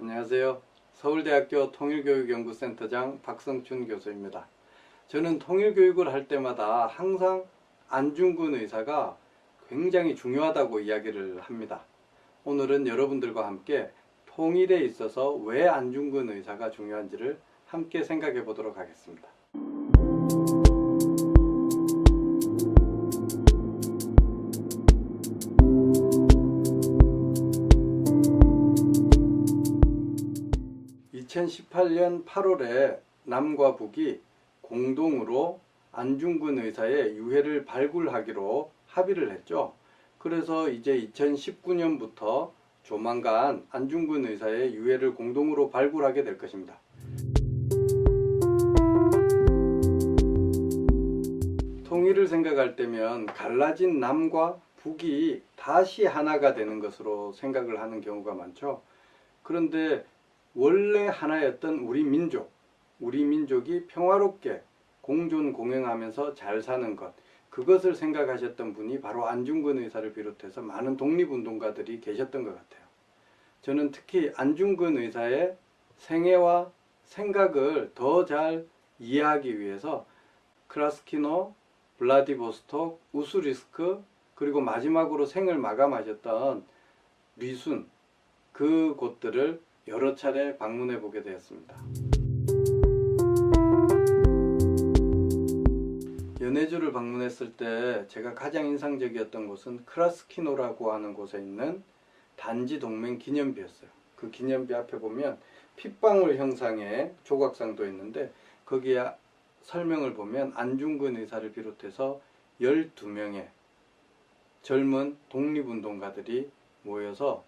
안녕하세요. 서울대학교 통일교육연구센터장 박성춘 교수입니다. 저는 통일교육을 할 때마다 항상 안중근 의사가 굉장히 중요하다고 이야기를 합니다. 오늘은 여러분들과 함께 통일에 있어서 왜 안중근 의사가 중요한지를 함께 생각해 보도록 하겠습니다. (2018년 8월에) 남과 북이 공동으로 안중근 의사의 유해를 발굴하기로 합의를 했죠. 그래서 이제 2019년부터 조만간 안중근 의사의 유해를 공동으로 발굴하게 될 것입니다. 통일을 생각할 때면 갈라진 남과 북이 다시 하나가 되는 것으로 생각을 하는 경우가 많죠. 그런데 원래 하나였던 우리 민족이 평화롭게 공존 공영하면서 잘 사는 것, 그것을 생각하셨던 분이 바로 안중근 의사를 비롯해서 많은 독립운동가들이 계셨던 것 같아요. 저는 특히 안중근 의사의 생애와 생각을 더 잘 이해하기 위해서 크라스키노, 블라디보스톡, 우수리스크, 그리고 마지막으로 생을 마감하셨던 리순, 그 곳들을 여러 차례 방문해 보게 되었습니다. 연해주를 방문했을 때 제가 가장 인상적이었던 곳은 크라스키노라고 하는 곳에 있는 단지 동맹 기념비였어요. 그 기념비 앞에 보면 핏방울 형상의 조각상도 있는데 거기에 설명을 보면 안중근 의사를 비롯해서 12명의 젊은 독립운동가들이 모여서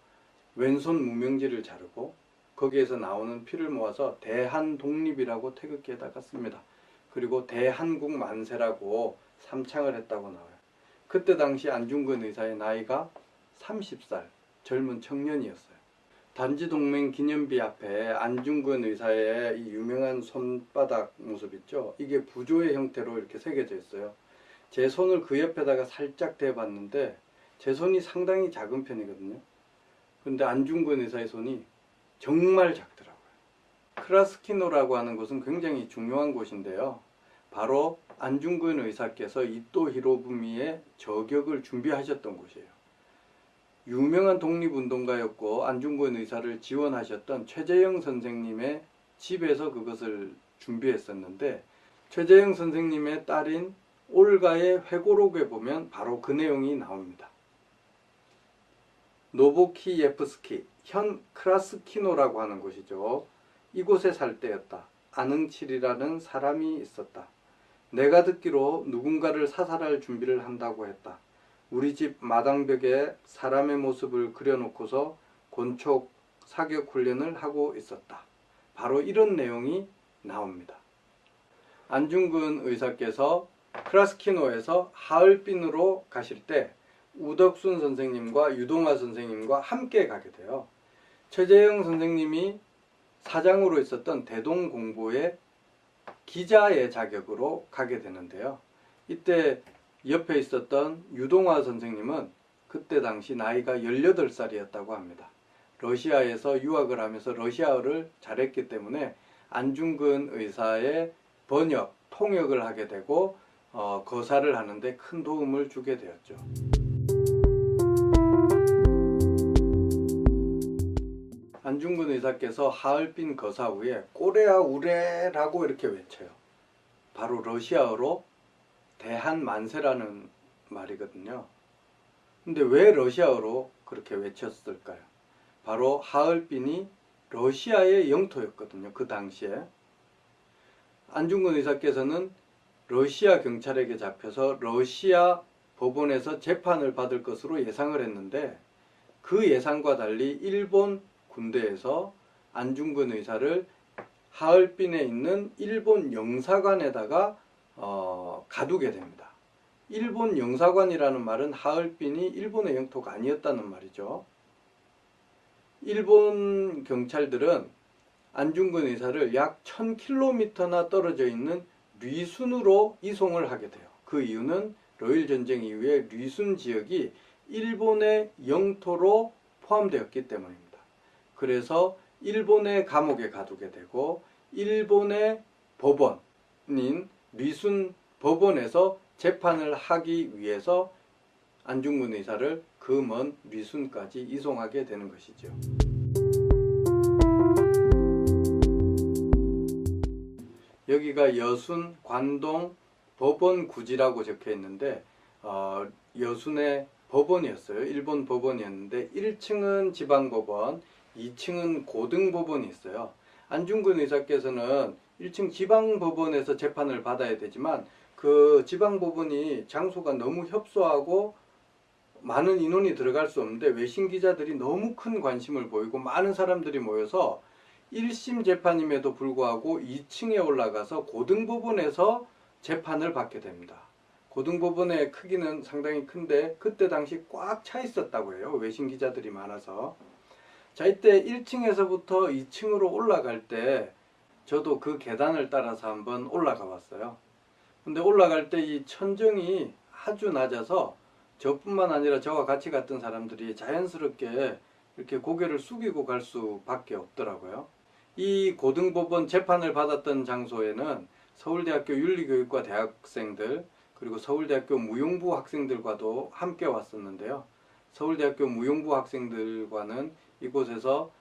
왼손 무명지를 자르고 거기에서 나오는 피를 모아서 대한독립이라고 태극기에다가 씁니다. 그리고 대한국 만세라고 삼창을 했다고 나와요. 그때 당시 안중근 의사의 나이가 30살 젊은 청년이었어요. 단지동맹 기념비 앞에 안중근 의사의 이 유명한 손바닥 모습 있죠. 이게 부조의 형태로 이렇게 새겨져 있어요. 제 손을 그 옆에다가 살짝 대봤는데 제 손이 상당히 작은 편이거든요. 그런데 안중근 의사의 손이 정말 작더라고요. 크라스키노라고 하는 곳은 굉장히 중요한 곳인데요. 바로 안중근 의사께서 이토 히로부미의 저격을 준비하셨던 곳이에요. 유명한 독립운동가였고 안중근 의사를 지원하셨던 최재형 선생님의 집에서 그것을 준비했었는데 최재형 선생님의 딸인 올가의 회고록에 보면 바로 그 내용이 나옵니다. 노보키예프스키, 현 크라스키노라고 하는 곳이죠. 이곳에 살 때였다. 안흥칠이라는 사람이 있었다. 내가 듣기로 누군가를 사살할 준비를 한다고 했다. 우리 집 마당벽에 사람의 모습을 그려놓고서 곤촉 사격 훈련을 하고 있었다. 바로 이런 내용이 나옵니다. 안중근 의사께서 크라스키노에서 하얼빈으로 가실 때 우덕순 선생님과 유동화 선생님과 함께 가게 돼요. 최재형 선생님이 사장으로 있었던 대동공보의 기자의 자격으로 가게 되는데요. 이때 옆에 있었던 유동화 선생님은 그때 당시 나이가 18살이었다고 합니다. 러시아에서 유학을 하면서 러시아어를 잘했기 때문에 안중근 의사의 번역, 통역을 하게 되고 거사를 하는데 큰 도움을 주게 되었죠. 안중근 의사께서 하얼빈 거사 후에 꼬레아 우레라고 이렇게 외쳐요. 바로 러시아어로 대한만세라는 말이거든요. 근데 왜 러시아어로 그렇게 외쳤을까요? 바로 하얼빈이 러시아의 영토였거든요. 그 당시에. 안중근 의사께서는 러시아 경찰에게 잡혀서 러시아 법원에서 재판을 받을 것으로 예상을 했는데 그 예상과 달리 일본 군대에서 안중근 의사를 하얼빈에 있는 일본 영사관에다가 가두게 됩니다. 일본 영사관이라는 말은 하얼빈이 일본의 영토가 아니었다는 말이죠. 일본 경찰들은 안중근 의사를 약 1000km나 떨어져 있는 리순으로 이송을 하게 돼요. 그 이유는 러일전쟁 이후에 리순 지역이 일본의 영토로 포함되었기 때문입니다. 그래서 일본의 감옥에 가두게 되고 일본의 법원인 리순 법원에서 재판을 하기 위해서 안중근 의사를 그 먼 리순까지 이송하게 되는 것이죠. 여기가 여순 관동 법원구지라고 적혀 있는데 여순의 법원이었어요. 일본 법원이었는데 1층은 지방법원, 2층은 고등법원이 있어요. 안중근 의사께서는 1층 지방법원에서 재판을 받아야 되지만 그 지방법원이 장소가 너무 협소하고 많은 인원이 들어갈 수 없는데 외신 기자들이 너무 큰 관심을 보이고 많은 사람들이 모여서 1심 재판임에도 불구하고 2층에 올라가서 고등법원에서 재판을 받게 됩니다. 고등법원의 크기는 상당히 큰데 그때 당시 꽉 차 있었다고 해요. 외신 기자들이 많아서. 자, 이때 1층에서부터 2층으로 올라갈 때 저도 그 계단을 따라서 한번 올라가 봤어요. 근데 올라갈 때 이 천정이 아주 낮아서 저뿐만 아니라 저와 같이 갔던 사람들이 자연스럽게 이렇게 고개를 숙이고 갈 수밖에 없더라고요. 이 고등법원 재판을 받았던 장소에는 서울대학교 윤리교육과 대학생들 그리고 서울대학교 무용부 학생들과도 함께 왔었는데요. 서울대학교 무용부 학생들과는 이곳에서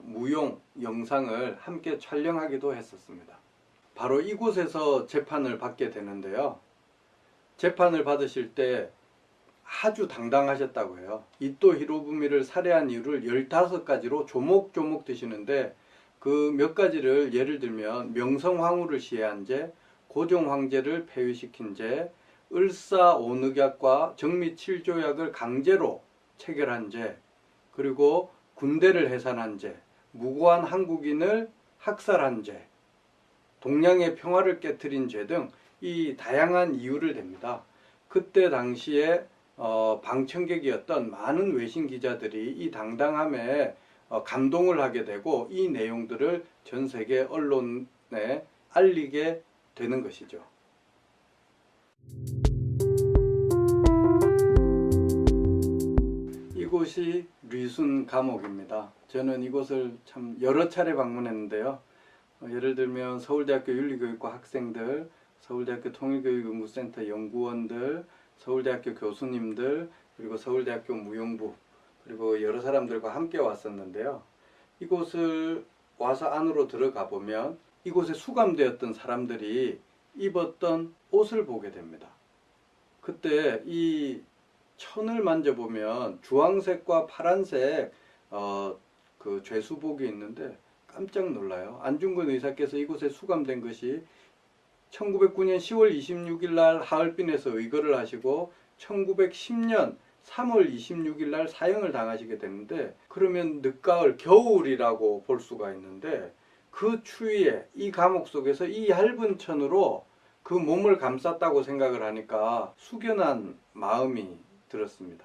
무용 영상을 함께 촬영하기도 했었습니다. 바로 이곳에서 재판을 받게 되는데요. 재판을 받으실 때 아주 당당하셨다고 해요. 이토 히로부미를 살해한 이유를 15가지로 조목조목 드시는데 그 몇 가지를 예를 들면 명성황후를 시해한 죄, 고종황제를 폐위시킨 죄, 을사오늑약과 정미칠조약을 강제로 체결한 죄, 그리고 군대를 해산한 죄, 무고한 한국인을 학살한 죄, 동양의 평화를 깨트린 죄 등 이 다양한 이유를 댑니다. 그때 당시에 방청객이었던 많은 외신 기자들이 이 당당함에 감동을 하게 되고 이 내용들을 전 세계 언론에 알리게 되는 것이죠. 이곳이 리순 감옥입니다. 저는 이곳을 참 여러 차례 방문했는데요. 예를 들면 서울대학교 윤리교육과 학생들, 서울대학교 통일교육연구센터 연구원들, 서울대학교 교수님들, 그리고 서울대학교 무용부, 그리고 여러 사람들과 함께 왔었는데요. 이곳을 와서 안으로 들어가 보면 이곳에 수감되었던 사람들이 입었던 옷을 보게 됩니다. 그때 이 천을 만져보면 주황색과 파란색 그 죄수복이 있는데 깜짝 놀라요. 안중근 의사께서 이곳에 수감된 것이 1909년 10월 26일 날 하얼빈에서 의거를 하시고 1910년 3월 26일 날 사형을 당하시게 되는데 그러면 늦가을 겨울이라고 볼 수가 있는데 그 추위에 이 감옥 속에서 이 얇은 천으로 그 몸을 감쌌다고 생각을 하니까 숙연한 마음이 들었습니다.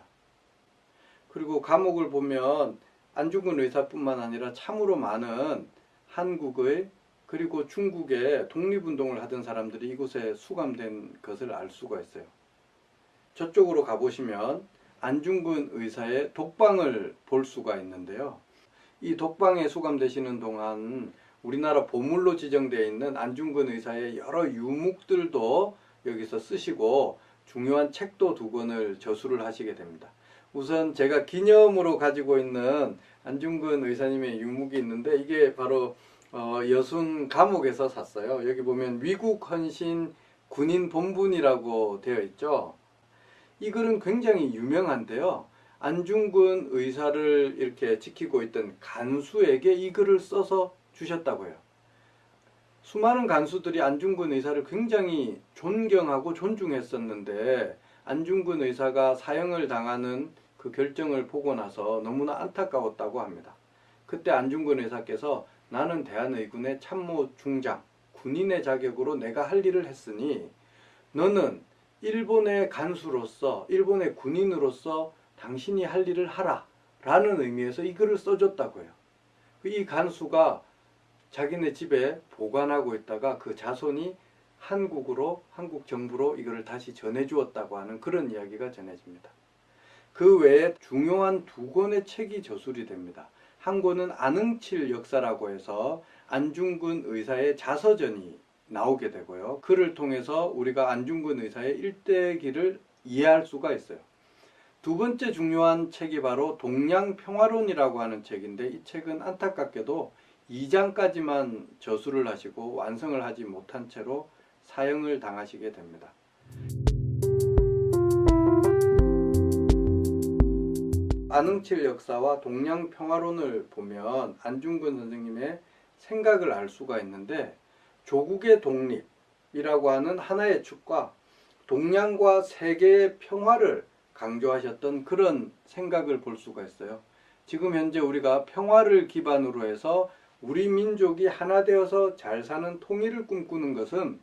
그리고 감옥을 보면 안중근 의사뿐만 아니라 참으로 많은 한국의 그리고 중국의 독립운동을 하던 사람들이 이곳에 수감된 것을 알 수가 있어요. 저쪽으로 가보시면 안중근 의사의 독방을 볼 수가 있는데요. 이 독방에 수감되시는 동안 우리나라 보물로 지정되어 있는 안중근 의사의 여러 유묵들도 여기서 쓰시고 중요한 책도 2권을 저술을 하시게 됩니다. 우선 제가 기념으로 가지고 있는 안중근 의사님의 유묵이 있는데 이게 바로 여순 감옥에서 샀어요. 여기 보면 위국 헌신 군인 본분이라고 되어 있죠. 이 글은 굉장히 유명한데요. 안중근 의사를 이렇게 지키고 있던 간수에게 이 글을 써서 주셨다고 해요. 수많은 간수들이 안중근 의사를 굉장히 존경하고 존중했었는데 안중근 의사가 사형을 당하는 그 결정을 보고 나서 너무나 안타까웠다고 합니다. 그때 안중근 의사께서 나는 대한의군의 참모 중장, 군인의 자격으로 내가 할 일을 했으니 너는 일본의 간수로서, 일본의 군인으로서 당신이 할 일을 하라 라는 의미에서 이 글을 써줬다고 해요. 이 간수가 자기네 집에 보관하고 있다가 그 자손이 한국 정부로 이거를 다시 전해주었다고 하는 그런 이야기가 전해집니다. 그 외에 중요한 2권의 책이 저술이 됩니다. 한 권은 안흥칠 역사라고 해서 안중근 의사의 자서전이 나오게 되고요. 그를 통해서 우리가 안중근 의사의 일대기를 이해할 수가 있어요. 두 번째 중요한 책이 바로 동양평화론이라고 하는 책인데, 이 책은 안타깝게도 2장까지만 저술을 하시고 완성을 하지 못한 채로 사형을 당하시게 됩니다. 안흥칠 역사와 동양평화론을 보면 안중근 선생님의 생각을 알 수가 있는데, 조국의 독립이라고 하는 하나의 축과 동양과 세계의 평화를 강조하셨던 그런 생각을 볼 수가 있어요. 지금 현재 우리가 평화를 기반으로 해서 우리 민족이 하나 되어서 잘 사는 통일을 꿈꾸는 것은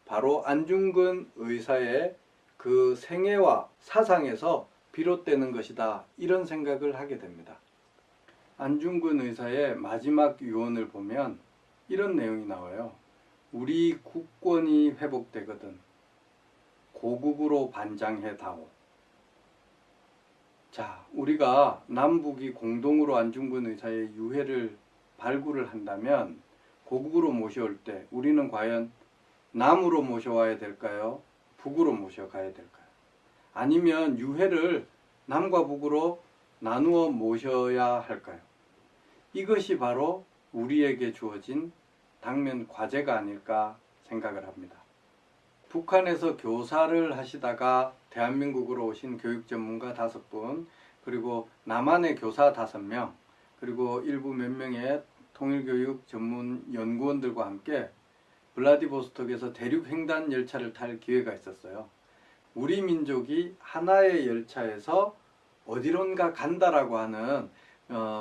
바로 안중근 의사의 그 생애와 사상에서 비롯되는 것이다, 이런 생각을 하게 됩니다. 안중근 의사의 마지막 유언을 보면 이런 내용이 나와요. 우리 국권이 회복되거든 고국으로 반장해다오. 자, 우리가 남북이 공동으로 안중근 의사의 유해를 발굴을 한다면 고국으로 모셔올 때 우리는 과연 남으로 모셔와야 될까요? 북으로 모셔가야 될까요? 아니면 유해를 남과 북으로 나누어 모셔야 할까요? 이것이 바로 우리에게 주어진 당면 과제가 아닐까 생각을 합니다. 북한에서 교사를 하시다가 대한민국으로 오신 교육 전문가 5분, 그리고 남한의 교사 5명, 그리고 일부 몇 명의 통일교육 전문 연구원들과 함께 블라디보스톡에서 대륙횡단 열차를 탈 기회가 있었어요. 우리 민족이 하나의 열차에서 어디론가 간다라고 하는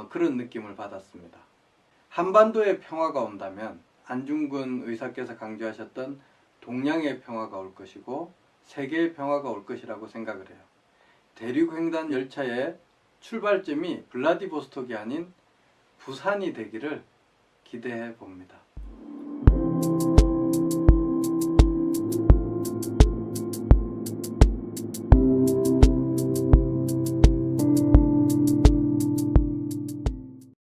그런 느낌을 받았습니다. 한반도의 평화가 온다면 안중근 의사께서 강조하셨던 동양의 평화가 올 것이고 세계의 평화가 올 것이라고 생각을 해요. 대륙횡단 열차의 출발점이 블라디보스톡이 아닌 부산이 되기를 기대해 봅니다.